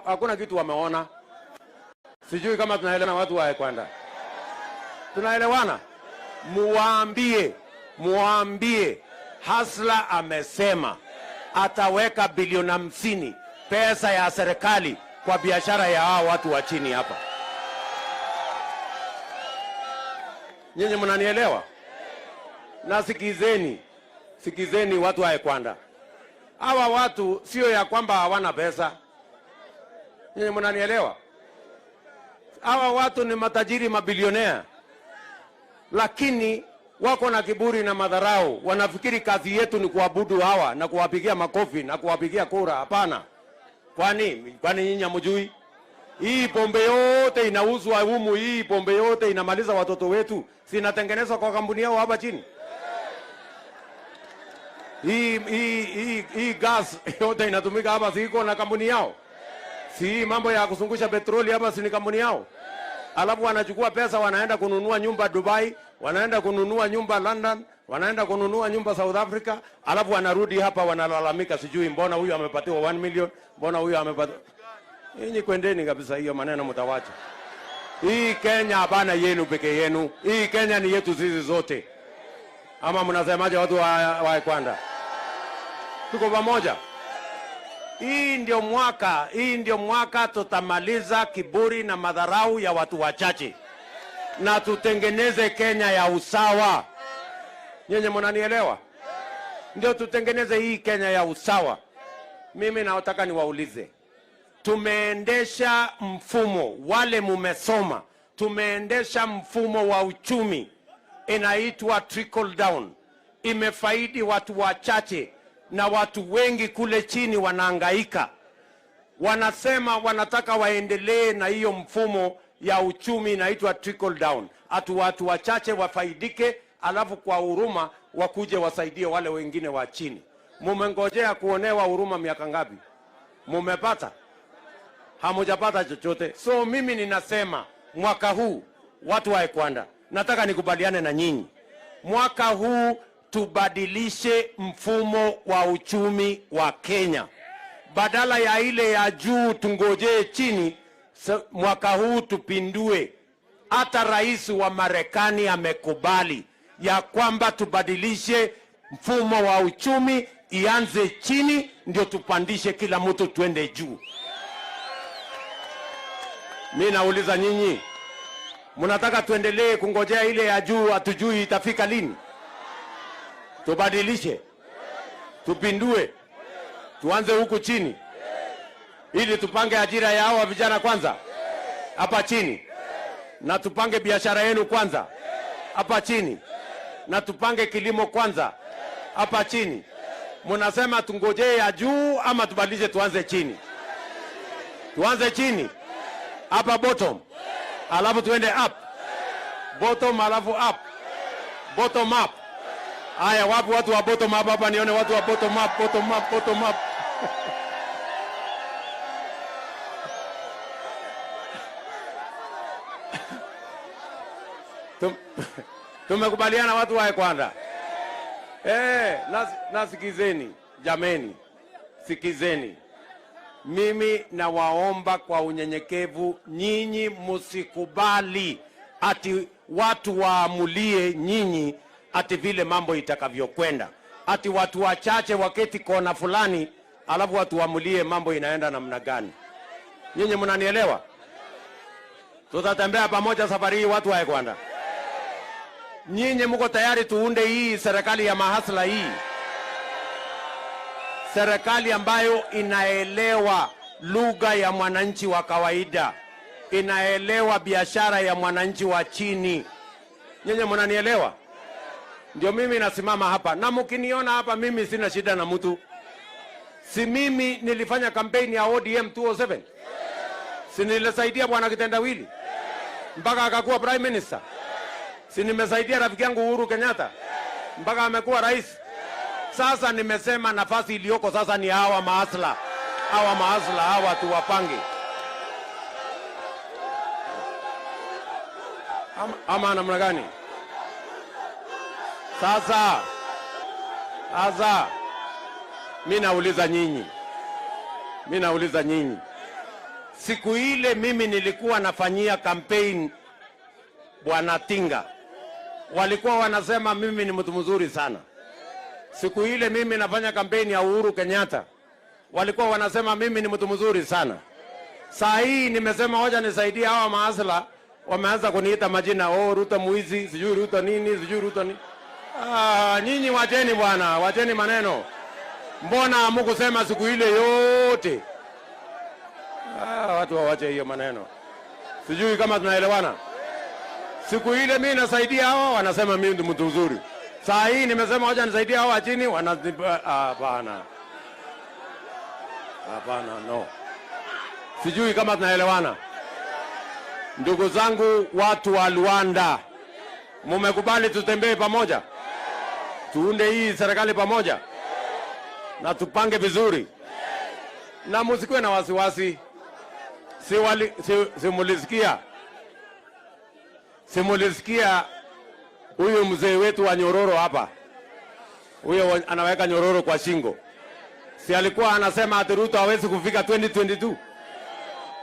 Speaker 1: Hakuna kitu wameona. Sijui kama tunaelewana watu wa Ekwanda. Tunaelewana? Muambie Hasla amesema ataweka bilioni 50 pesa ya serikali kwa biashara ya hao watu wa chini hapa. Nyinyi mnanielewa? Na sikizeni watu wa Ekwanda. Hawa watu sio ya kwamba hawana pesa. Nyinyi mnanielewa? Hawa watu ni matajiri, mabilionea, lakini wako na kiburi na madharau. Wanafikiri kazi yetu ni kuabudu hawa na kuwapigia makofi na kuwapigia kura. Hapana. Kwani nyinyi hamjui? Hii pombe yote inauzwa humu, hii pombe yote inamaliza watoto wetu. Si inatengenezwa kwa kampuni yao hapa chini? Hii gas yote inatumika hapa, si iko na kampuni yao? Si mambo ya kuzungusha petroli hapa, si ni kampuni yao? Alafu wanachukua pesa wanaenda kununua nyumba Dubai, wanaenda kununua nyumba London, wanaenda kununua nyumba South Africa, alafu wanarudi hapa wanalalamika, sijui mbona huyu amepatiwa 1 million, mbona huyu amepatiwa. Nyinyi kwendeni kabisa, hiyo maneno mtawacha. Hii Kenya hapana yenu peke yenu. Hii Kenya ni yetu sisi zote. Ama mnasemaje watu wa Ekwanda? Tuko pamoja. Hii ndio mwaka tutamaliza kiburi na madharau ya watu wachache na tutengeneze Kenya ya usawa. Nyinyi mnanielewa? Ndio tutengeneze hii Kenya ya usawa. Mimi nataka niwaulize, tumeendesha mfumo, wale mumesoma, tumeendesha mfumo wa uchumi inaitwa trickle down. Imefaidi watu wachache na watu wengi kule chini wanahangaika. Wanasema wanataka waendelee na hiyo mfumo ya uchumi inaitwa trickle down. Watu wachache wafaidike, alafu kwa huruma wakuje wasaidie wale wengine wa chini. Mumengojea kuonewa huruma miaka ngapi? Mumepata? Hamujapata chochote. So mimi ninasema mwaka huu watu wa Ekwanda, nataka nikubaliane na nyinyi. Mwaka huu tubadilishe mfumo wa uchumi wa Kenya. Badala ya ile ya juu tungojee chini, mwaka huu tupindue. Hata rais wa Marekani amekubali ya kwamba tubadilishe mfumo wa uchumi, ianze chini ndio tupandishe kila mtu tuende juu. Mimi nauliza nyinyi, mnataka tuendelee kungojea ile ya juu hatujui itafika lini? Tubadilishe, tupindue, tuanze huku chini ili tupange ajira ya hawa vijana kwanza hapa chini, na tupange biashara yenu kwanza hapa chini, na tupange kilimo kwanza hapa chini. Mnasema tungojee ya juu ama tubadilishe tuanze chini? Tuanze chini hapa bottom, alafu tuende up, bottom alafu up, bottom up. Haya, wapi watu wa bottom up hapa? Nione watu wa bottom up, bottom up, bottom up. Tumekubaliana watu wa Ekwanda? Na sikizeni jameni, sikizeni. Mimi nawaomba kwa unyenyekevu, nyinyi musikubali ati watu waamulie nyinyi ati vile mambo itakavyokwenda. Ati watu wachache waketi kona fulani alafu watu waamulie mambo inaenda namna gani. Nyinyi mnanielewa? Tutatembea pamoja safari hii watu wa Ekwanda. Nyinyi mko tayari tuunde hii serikali ya mahasla hii? serikali ambayo inaelewa lugha ya mwananchi wa kawaida, inaelewa biashara ya mwananchi wa chini. Nyenye mnanielewa? Ndio mimi nasimama hapa, na mkiniona hapa mimi sina shida na mtu. Si mimi nilifanya kampeni ya ODM 207? Si nilisaidia bwana Kitendawili mpaka akakuwa prime minister? Si nimesaidia rafiki yangu Uhuru Kenyatta mpaka amekuwa rais? Sasa nimesema nafasi iliyoko sasa ni hawa maasla, hawa tuwapange. Ama namna gani? Sasa mimi nauliza nyinyi, siku ile mimi nilikuwa nafanyia campaign Bwana Tinga, walikuwa wanasema mimi ni mtu mzuri sana. Siku ile mimi nafanya kampeni ya Uhuru Kenyatta, walikuwa wanasema mimi ni mtu mzuri sana. Saa hii nimesema hoja nisaidie hawa maasla, wameanza kuniita majina, Ruto muizi, sijui Ruto nini, sijui Ruto nini. Nyinyi wacheni bwana, wacheni maneno. Mbona hamkusema siku ile yote? Watu wawache hiyo maneno. Sijui kama tunaelewana. Siku ile mimi nasaidia hao, wanasema mimi ndi mtu mzuri. Saa hii nimesema hoja nisaidia hao wa chini, hapana. Hapana, no. Sijui kama tunaelewana. Ndugu zangu watu wa Luanda, mumekubali tutembee pamoja? Tuunde hii serikali pamoja? Na tupange vizuri? Na msikuwe na wasiwasi. Simulisikia huyu mzee wetu wa nyororo hapa. Huyo anaweka nyororo kwa shingo. Si alikuwa anasema ati Ruto hawezi kufika 2022?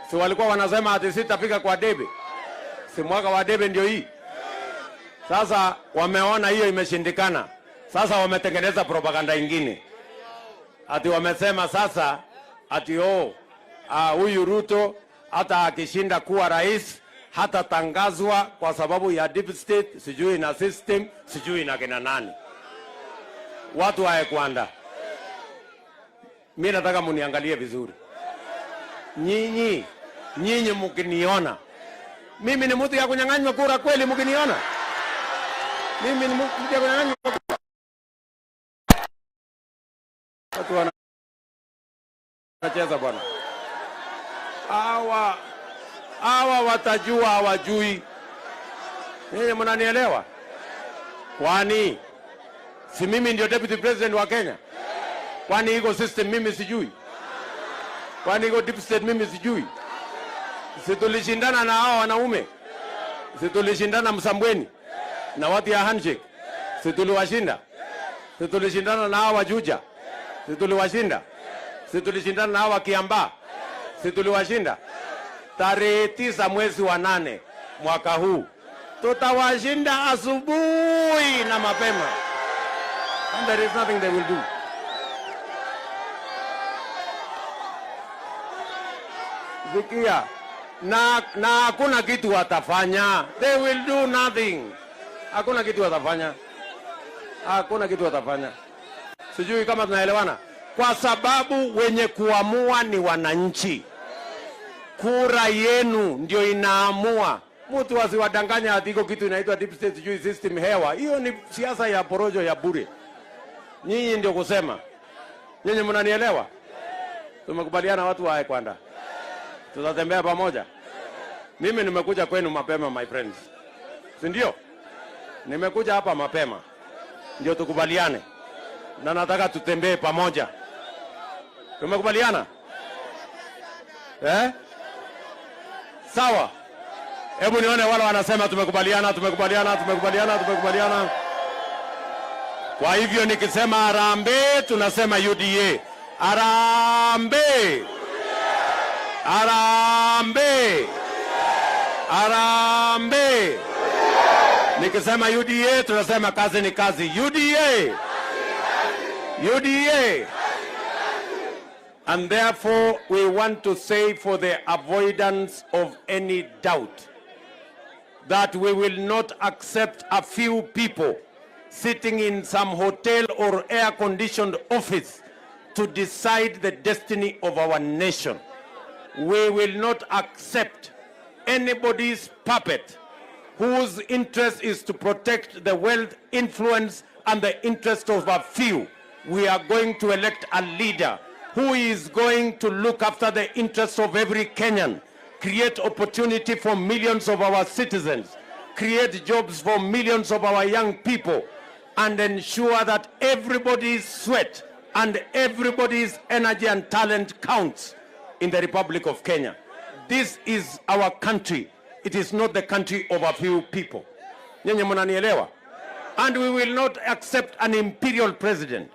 Speaker 1: Si walikuwa wanasema ati sitafika kwa debe? Si mwaka wa debe ndio hii? Sasa wameona hiyo imeshindikana. Sasa wametengeneza propaganda ingine. Ati wamesema sasa ati huyu Ruto hata akishinda kuwa rais hata tangazwa kwa sababu ya deep state, sijui na system, sijui na kina nani. Watu wae kuanda. Mimi nataka muniangalie vizuri. Nyinyi mkiniona mimi ni mtu ya kunyang'anywa kura kweli? Mkiniona mimi ni mtu ya kunyang'anywa kura? Watu wanacheza bwana. Hawa watajua hawajui. Nyinyi mnanielewa? Kwani si mimi ndio deputy president wa Kenya? Kwani iko system mimi sijui? Kwani iko deep state mimi sijui? Situlishindana na hao wanaume? Situlishindana Msambweni na watu ya handshake? Situliwashinda? Situlishindana na hao Wajuja? Situliwashinda? Situlishindana na hao wa Kiambaa? Situliwashinda? Tarehe 9 mwezi wa 8 mwaka huu tutawashinda asubuhi na mapema. And there is nothing they will do. Zikia. Na hakuna kitu watafanya. They will do nothing. Hakuna kitu watafanya. Hakuna kitu watafanya. Sijui kama tunaelewana. Kwa sababu wenye kuamua ni wananchi. Kura yenu ndio inaamua. Mtu wasiwadanganya ati iko kitu inaitwa deep state sijui system hewa. Hiyo ni siasa ya porojo ya bure. Nyinyi ndio kusema. Nyinyi mnanielewa? Tumekubaliana watu wae kwanda. Tutatembea pamoja. Mimi nimekuja kwenu mapema my friends. Si ndio? Nimekuja hapa mapema. Ndio tukubaliane. Na nataka tutembee pamoja. Tumekubaliana? Sawa. Hebu nione wale wanasema tumekubaliana. Kwa hivyo nikisema Harambee tunasema UDA. Harambee. Harambee. Harambee. Nikisema UDA tunasema kazi ni kazi. UDA. UDA. And therefore we want to say, for the avoidance of any doubt, that we will not accept a few people sitting in some hotel or air-conditioned office to decide the destiny of our nation. We will not accept anybody's puppet whose interest is to protect the wealth, influence, and the interest of a few. We are going to elect a leader who is going to look after the interests of every Kenyan, create opportunity for millions of our citizens, create jobs for millions of our young people, and ensure that everybody's sweat and everybody's energy and talent counts in the Republic of Kenya. This is our country. It is not the country of a few people. Nyenye mnanielewa? And we will not accept an imperial president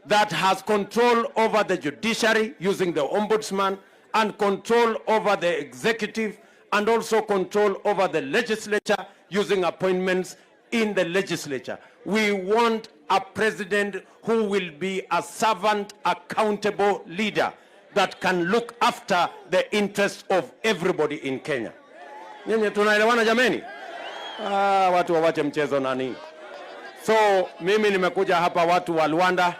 Speaker 1: that has control over the judiciary using the ombudsman, and control over the executive, and also control over the legislature using appointments in the legislature. We want a president who will be a servant, accountable leader that can look after the interests of everybody in Kenya. Nyenye tunaelewana jameni? Watu wawache mchezo nani. So mimi nimekuja hapa watu wa Luanda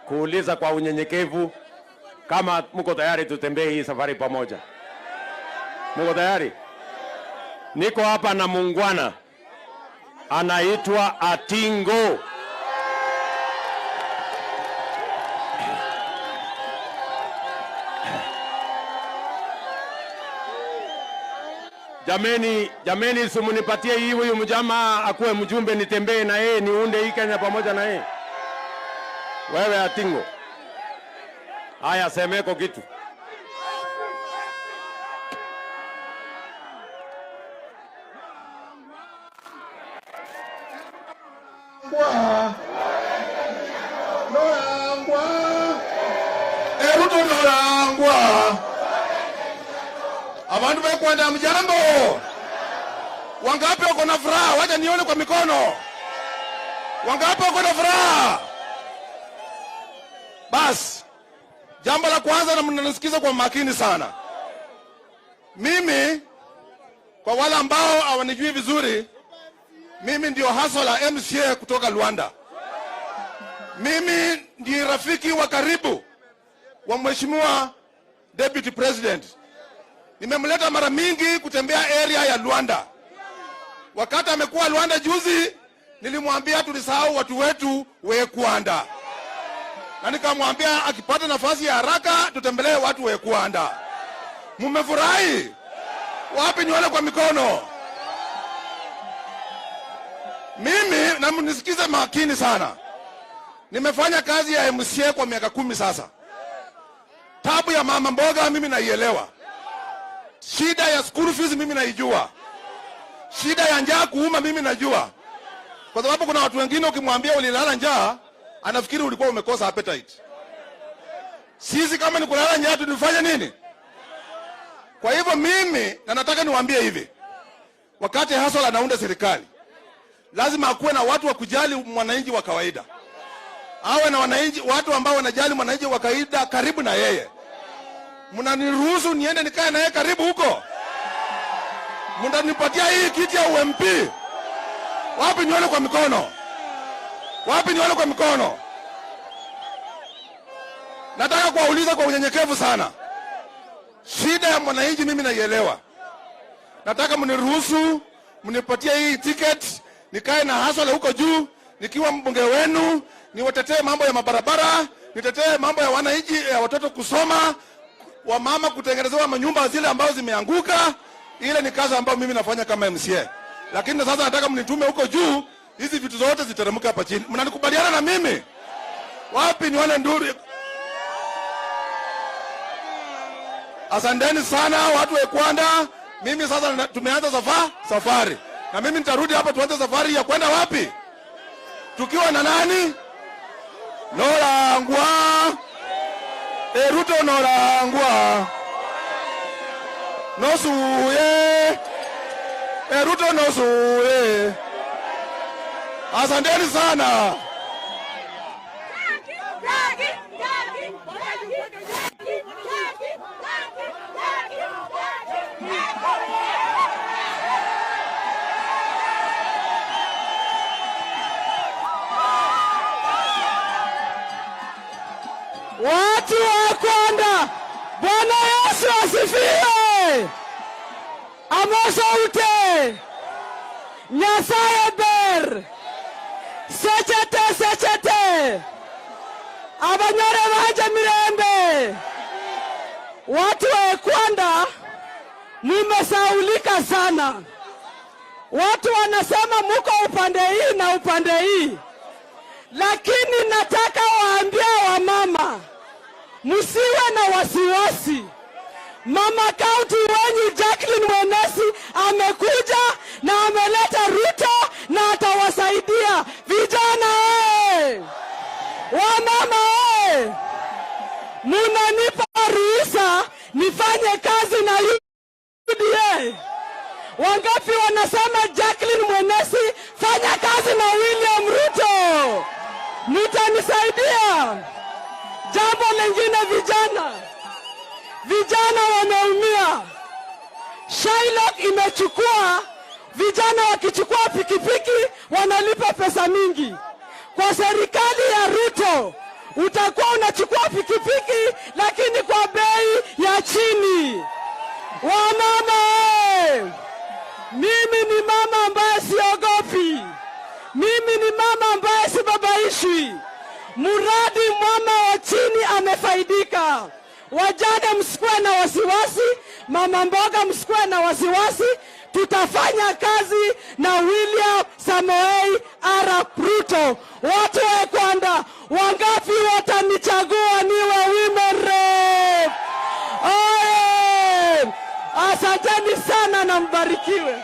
Speaker 1: kuuliza kwa unyenyekevu kama mko tayari tutembee hii safari pamoja. Mko tayari? Niko hapa na muungwana anaitwa Atingo. Jameni simunipatie hii huyu mjamaa akuwe mjumbe nitembee na yeye niunde hii Kenya pamoja na yeye. Wewe Atingo. Haya semeko kitu.
Speaker 2: Ruto Norangwa. Abantu bekwenda mjambo. Wangapi wako na furaha? Wacha nione kwa mikono. Wangapi wako na furaha? Bas. Jambo la kwanza, na mnanisikiza kwa makini sana. Mimi kwa wale ambao hawanijui vizuri, mimi ndio Hasola MCA kutoka Luanda. Mimi ndiye rafiki wa karibu wa Mheshimiwa Deputy President. Nimemleta mara mingi kutembea area ya Luanda. Wakati amekuwa Luanda juzi, nilimwambia tulisahau watu wetu Wekwanda. Na nikamwambia akipata nafasi ya haraka tutembelee watu Wekwanda. Mmefurahi? Wapi nione kwa mikono? Mimi na mnisikize makini sana. Nimefanya kazi ya MCA kwa miaka 10 sasa. Tabu ya mama mboga mimi naielewa. Shida ya school fees mimi naijua. Shida ya njaa kuuma mimi najua. Kwa sababu kuna watu wengine ukimwambia ulilala njaa, anafikiri ulikuwa umekosa appetite. Sisi kama ni kulala njaa tunafanya nini? Kwa hivyo mimi na nataka niwaambie hivi. Wakati Hasola anaunda serikali, lazima akuwe na watu wa kujali mwananchi wa kawaida. Awe na wananchi, watu ambao wanajali mwananchi wa kawaida karibu na yeye. Mnaniruhusu niende nikae na yeye karibu huko? Mnanipatia hii kiti ya UMP? Wapi nione kwa mikono? Wapi nione kwa mikono? Nataka kuwauliza kwa unyenyekevu sana. Shida ya mwananchi mimi naielewa. Nataka mniruhusu, mnipatie hii ticket, nikae na Hasola huko juu, nikiwa mbunge wenu, niwatetee mambo ya mabarabara, nitetee mambo ya wananchi, ya watoto kusoma, wa mama kutengenezewa manyumba zile ambazo zimeanguka. Ile ni kazi ambayo mimi nafanya kama MCA. Lakini sasa nataka mnitume huko juu, hizi vitu zote ziteremke hapa chini. Mnanikubaliana na mimi? Wapi nione nduri? Asanteni sana watu wa Kwanda. Mimi sasa tumeanza safari. Na mimi nitarudi hapa tuanze safari ya kwenda wapi? Tukiwa na nani? Norangwa. Ruto Norangwa. Nosuye. Ruto nosuye. Asanteni sana.
Speaker 3: watu wa Kwanda, Bwana Yesu asifiwe. Amosoute Nyasaye ber sechete abanyore baje mirembe. Watu wa Kwanda mumesaulika sana. Watu wanasema muko upande hii na upande hii, lakini nataka waambia wamama musiwe na wasiwasi. Mama kaunti wenyu Jacqueline Mwenesi amekuja na ameleta Ruto na atawasaidia. Vijana wamama munanipa ruhusa nifanye kazi na UDA. Wangapi wanasema Jacqueline Mwenesi fanya kazi na William Ruto? Mutanisaidia. Jambo lingine, vijana wameumia. Shylock imechukua vijana, wakichukua pikipiki wanalipa pesa mingi. Kwa serikali ya Ruto utakuwa unachukua pikipiki lakini kwa bei ya chini. Wamama, mimi ni mama ambaye siogopi. Mimi ni mama ambaye sibabaishwi. Muradi mama wa chini amefaidika. Wajane msikuwe na wasiwasi, mama mboga msikuwe na wasiwasi. Tutafanya kazi na William Samoei Arap Ruto. Watu wa Kwanda, wangapi watanichagua niwe women rep? Asanteni sana na mbarikiwe.